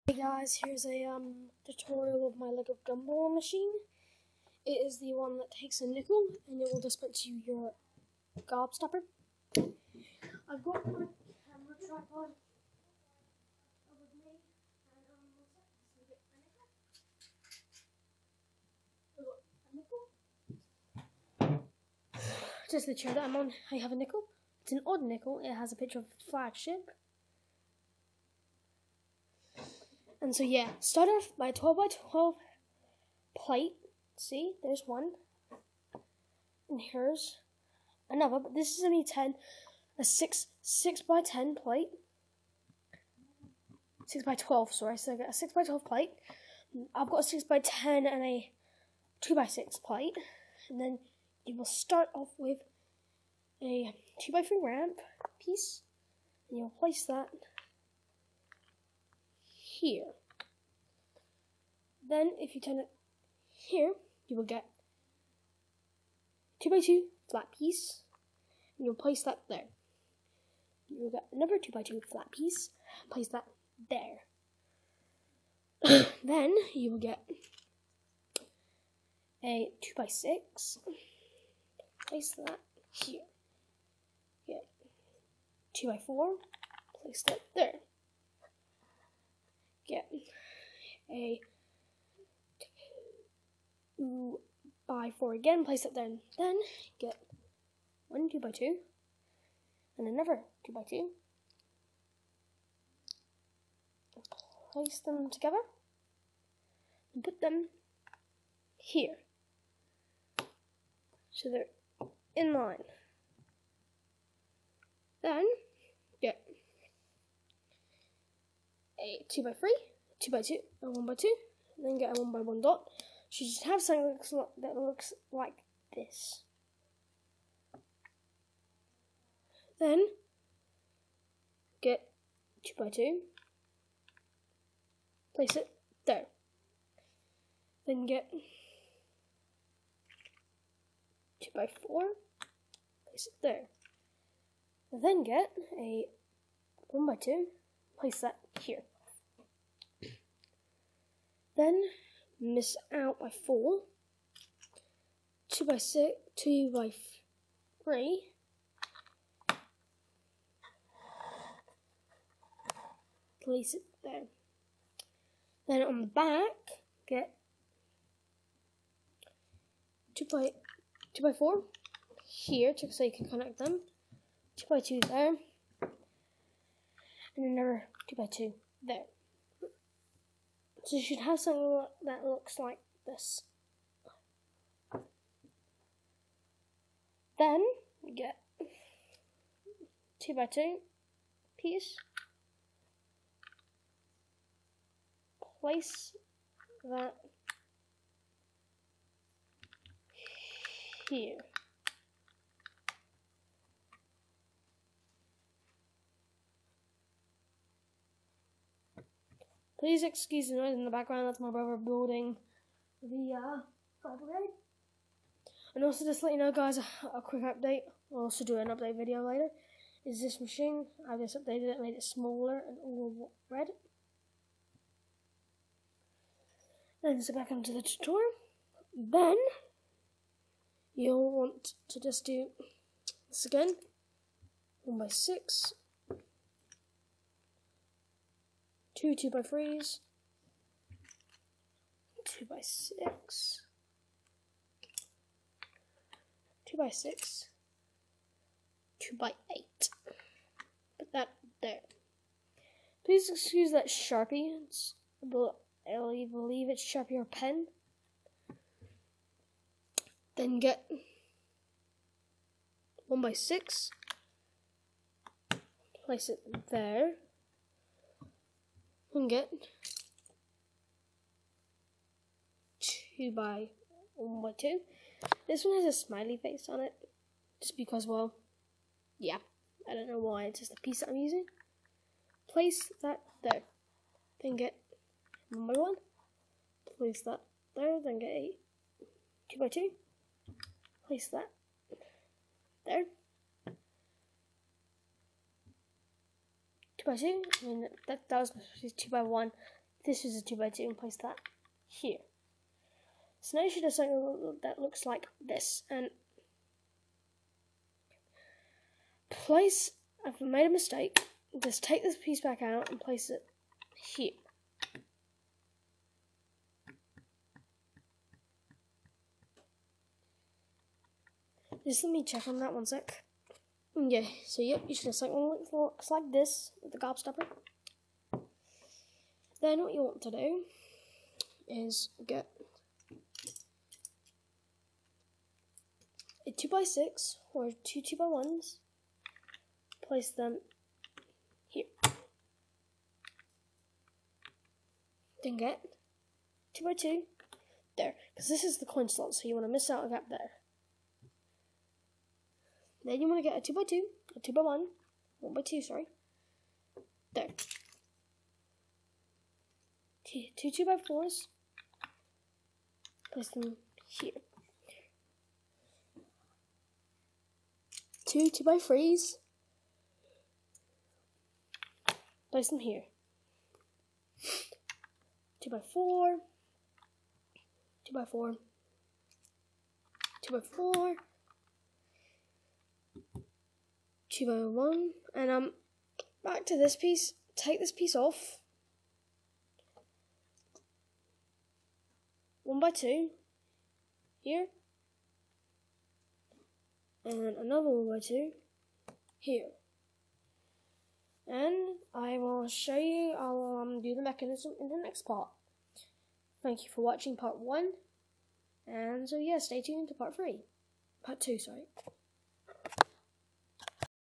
Hey guys, here's a tutorial of my Lego gumball machine. It is the one that takes a nickel and it will dispense you your gobstopper. I've got my camera tripod with me, and let's get a nickel. Just the chair that I'm on, I have a nickel. It's an odd nickel. It has a picture of a flagship. And so yeah, start off by 12 by 12 plate. See, there's one. And here's another, but this is only 10. A 6 by 10 plate. 6 by 12, sorry. So I got a 6 by 12 plate. I've got a 6 by 10 and a 2 by 6 plate. And then you will start off with a 2 by 3 ramp piece. And you'll place that here. Then if you turn it here, you will get 2 by 2 flat piece, and you'll place that there. You'll get another 2 by 2 flat piece, place that there. Then you will get a 2 by 6, place that here. Get 2 by 4, place that there. Get a 2 by 4 again, place it there. Then get one 2 by 2 and another 2 by 2. Place them together and put them here, so they're in line. Then get a 2 by 3, 2 by 2, and 1 by 2. And then get a 1 by 1 dot. So you should have something that looks like this. Then get 2 by 2, place it there. Then get 2 by 4, place it there. And then get a 1 by 2, place that here. Then miss out by 4, 2 by 6, 2 by 3, place it there. Then on the back, get 2 by 4 here, so you can connect them. 2 by 2 there, and another 2 by 2 there. So you should have something that looks like this. Then get 2 by 2 piece. Place that here. Please excuse the noise in the background. That's my brother building the fire brigade. And also, just to let you know, guys, a quick update. I'll also do an update video later. Is this machine? I just updated it, made it smaller and all red. Then so back onto the tutorial. Then you'll want to just do this again. 1 by 6. 2 2 by 3s, 2 by 6, 2 by 6, 2 by 8. Put that there. Please excuse that Sharpie. I believe it's Sharpie or pen. Then get 1 by 6. Place it there. And get 2 by 1 by 2. This one has a smiley face on it, just because, well, yeah, I don't know why, it's just a piece that I'm using. Place that there. Then get 1 by 1. Place that there. Then get a 2 by 2. Place that there. 2 by 2. I mean, that was 2 by 1. this is a 2x2 and place that here. So now you should have something that looks like this. And place, I've made a mistake, just take this piece back out and place it here. Just let me check on that 1 sec. Yeah, so yep, you should have something that looks like this with the gobstopper. Then what you want to do is get a 2x6 or two 2x1s, place them here. Then get 2x2 there, because this is the coin slot, so you want to miss out a gap there. Then you want to get a 2x2, a 2x1, 1x2, sorry, there. Two 2x4s, place them here. Two 2x3s, place them here. 2x4, 2x4, 2x4, 2x1, and back to this piece. Take this piece off. 1x2 here, and another 1x2 here. And I will show you, I'll do the mechanism in the next part. Thank you for watching part 1, and so yeah, stay tuned to part 2, sorry.